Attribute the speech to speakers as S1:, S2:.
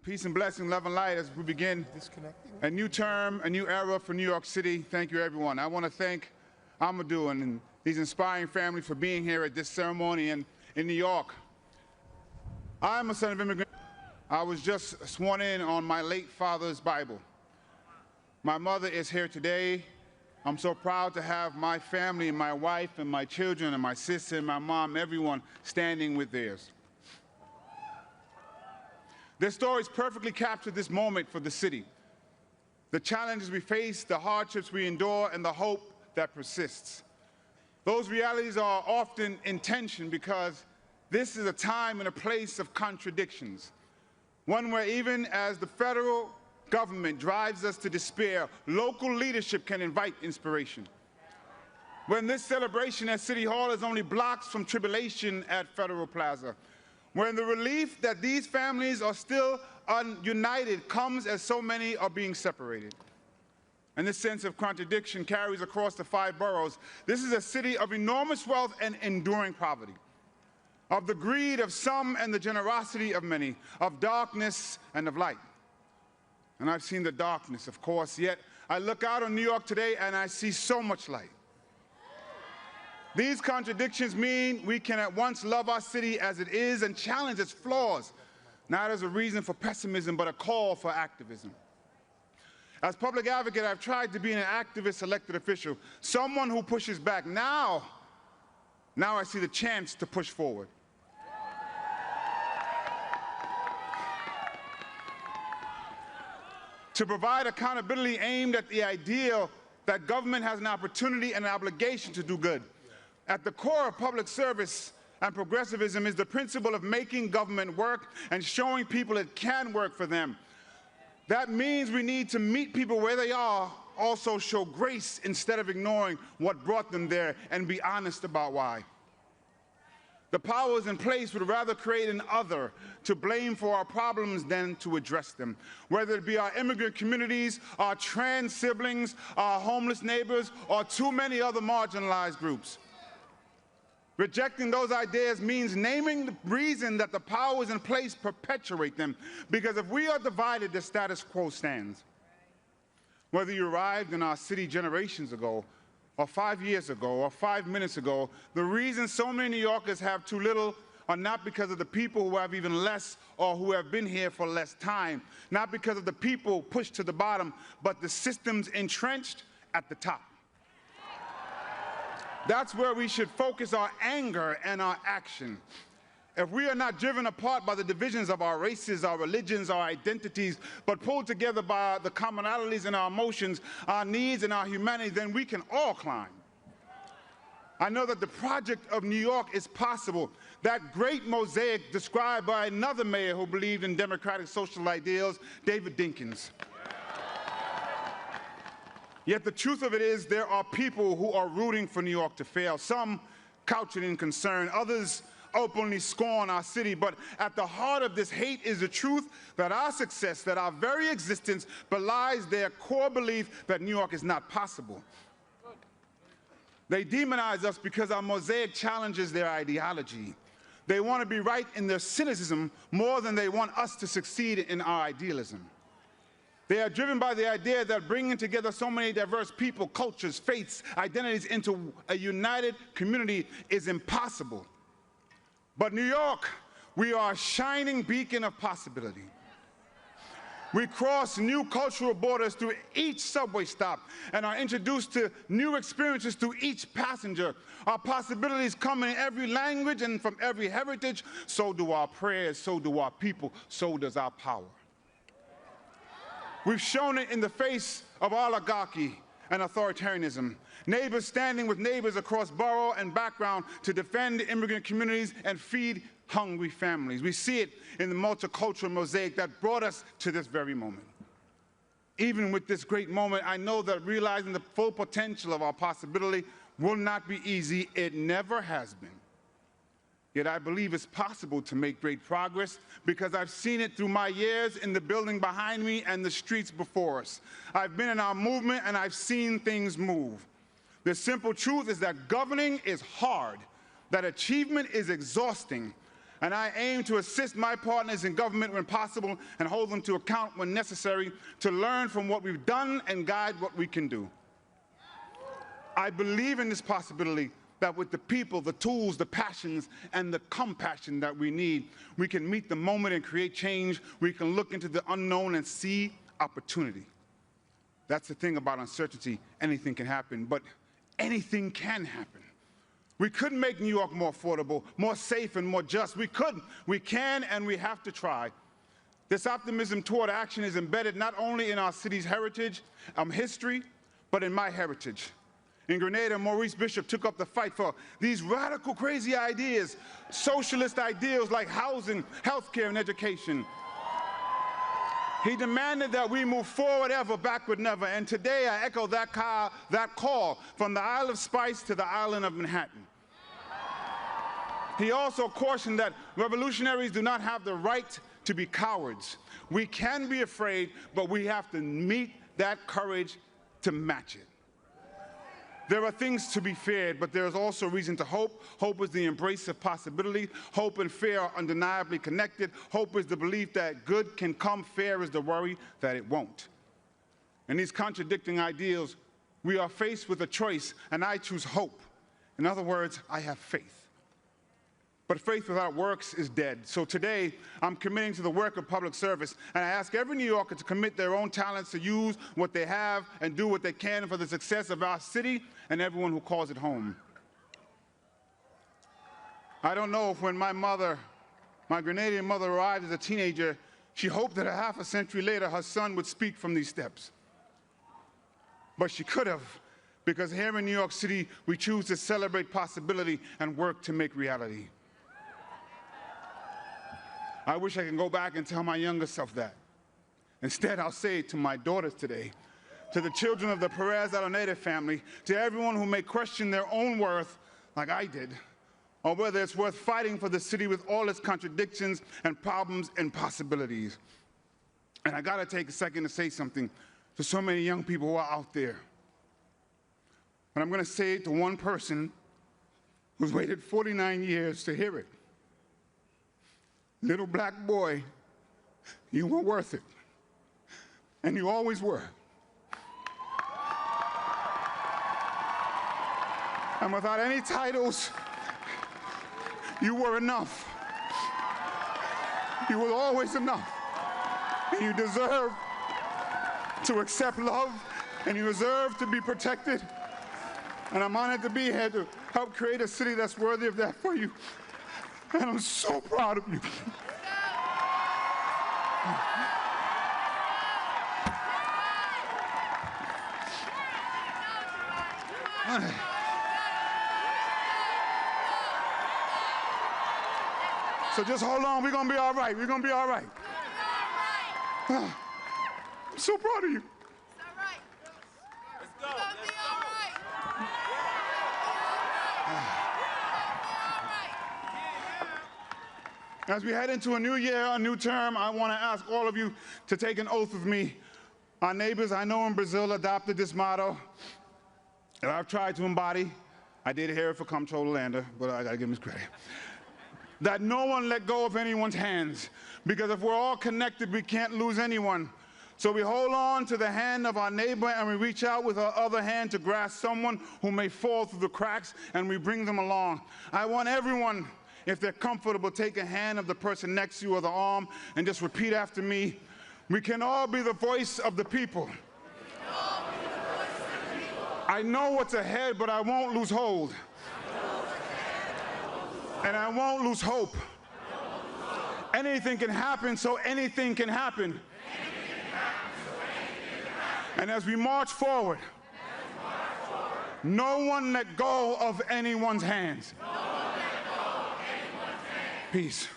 S1: Peace and blessing, love and light as we begin a new term, a new era for New York City. Thank you, everyone. I want to thank Amadou and these inspiring families for being here at this ceremony in New York. I'm a son of immigrant. I was just sworn in on my late father's Bible. My mother is here today. I'm so proud to have my family, my wife and my children and my sister and my mom, everyone standing with theirs. Their stories perfectly capture this moment for the city. The challenges we face, the hardships we endure, and the hope that persists. Those realities are often in tension because this is a time and a place of contradictions. One where even as the federal government drives us to despair, local leadership can invite inspiration. When this celebration at City Hall is only blocks from tribulation at Federal Plaza, when the relief that these families are still united comes as so many are being separated. And this sense of contradiction carries across the 5 boroughs. This is a city of enormous wealth and enduring poverty, of the greed of some and the generosity of many, of darkness and of light. And I've seen the darkness, of course, yet I look out on New York today and I see so much light. These contradictions mean we can at once love our city as it is and challenge its flaws, not as a reason for pessimism, but a call for activism. As public advocate, I've tried to be an activist elected official, someone who pushes back. Now I see the chance to push forward. To provide accountability aimed at the ideal that government has an opportunity and an obligation to do good. At the core of public service and progressivism is the principle of making government work and showing people it can work for them. That means we need to meet people where they are, also show grace instead of ignoring what brought them there, and be honest about why. The powers in place would rather create an other to blame for our problems than to address them, whether it be our immigrant communities, our trans siblings, our homeless neighbors, or too many other marginalized groups. Rejecting those ideas means naming the reason that the powers in place perpetuate them, because if we are divided, the status quo stands. Whether you arrived in our city generations ago, or 5 years ago, or 5 minutes ago, the reason so many New Yorkers have too little are not because of the people who have even less or who have been here for less time, not because of the people pushed to the bottom, but the systems entrenched at the top. That's where we should focus our anger and our action. If we are not driven apart by the divisions of our races, our religions, our identities, but pulled together by the commonalities in our emotions, our needs, and our humanity, then we can all climb. I know that the project of New York is possible. That great mosaic described by another mayor who believed in democratic social ideals, David Dinkins. Yet the truth of it is there are people who are rooting for New York to fail. Some couch it in concern, others openly scorn our city. But at the heart of this hate is the truth that our success, that our very existence belies their core belief that New York is not possible. They demonize us because our mosaic challenges their ideology. They want to be right in their cynicism more than they want us to succeed in our idealism. They are driven by the idea that bringing together so many diverse people, cultures, faiths, identities into a united community is impossible. But New York, we are a shining beacon of possibility. We cross new cultural borders through each subway stop and are introduced to new experiences through each passenger. Our possibilities come in every language and from every heritage. So do our prayers, so do our people, so does our power. We've shown it in the face of oligarchy and authoritarianism. Neighbors standing with neighbors across borough and background to defend immigrant communities and feed hungry families. We see it in the multicultural mosaic that brought us to this very moment. Even with this great moment, I know that realizing the full potential of our possibility will not be easy. It never has been. Yet I believe it's possible to make great progress because I've seen it through my years in the building behind me and the streets before us. I've been in our movement and I've seen things move. The simple truth is that governing is hard, that achievement is exhausting, And I aim to assist my partners in government when possible and hold them to account when necessary to learn from what we've done and guide what we can do. I believe in this possibility that with the people, the tools, the passions, and the compassion that we need, we can meet the moment and create change. We can look into the unknown and see opportunity. That's the thing about uncertainty. Anything can happen, but anything can happen. We could make New York more affordable, more safe, and more just. We could, we can, and we have to try. This optimism toward action is embedded not only in our city's heritage, history, but in my heritage. In Grenada, Maurice Bishop took up the fight for these radical, crazy ideas, socialist ideals like housing, healthcare, and education. He demanded that we move forward ever, backward never. And today I echo that call from the Isle of Spice to the island of Manhattan. He also cautioned that revolutionaries do not have the right to be cowards. We can be afraid, but we have to meet that courage to match it. There are things to be feared, but there is also reason to hope. Hope is the embrace of possibility. Hope and fear are undeniably connected. Hope is the belief that good can come. Fear is the worry that it won't. In these contradicting ideals, we are faced with a choice, and I choose hope. In other words, I have faith. But faith without works is dead. So today, I'm committing to the work of public service, and I ask every New Yorker to commit their own talents to use what they have and do what they can for the success of our city and everyone who calls it home. I don't know if when my Grenadian mother arrived as a teenager, she hoped that a half a century later her son would speak from these steps. But she could have, because here in New York City, we choose to celebrate possibility and work to make reality. I wish I could go back and tell my younger self that. Instead, I'll say it to my daughters today, to the children of the Perez-Alameda family, to everyone who may question their own worth like I did, or whether it's worth fighting for the city with all its contradictions and problems and possibilities. And I gotta take a second to say something to so many young people who are out there. But I'm gonna say it to one person who's waited 49 years to hear it. Little black boy, you were worth it. And you always were. And without any titles, you were enough. You were always enough. And you deserve to accept love, and you deserve to be protected. And I'm honored to be here to help create a city that's worthy of that for you. And I'm so proud of you. So just hold on, we're gonna be all right. We're gonna be all right. I'm so proud of you.
S2: It's all right. Let's go. We're gonna be all right.
S1: As we head into a new year, a new term, I want to ask all of you to take an oath with me. Our neighbors, I know in Brazil, adopted this motto that I've tried to embody. I did hear it for Comptroller Lander, but I gotta give him his credit. That no one let go of anyone's hands, because if we're all connected, we can't lose anyone. So we hold on to the hand of our neighbor and we reach out with our other hand to grasp someone who may fall through the cracks, and we bring them along. I want everyone, if they're comfortable, take a hand of the person next to you or the arm and just repeat after me. We can all be the voice of the people. I know what's ahead, but I won't lose hold. And I won't lose hope. Anything can happen, so anything can happen. And as we march forward, no one let go of anyone's hands. Peace.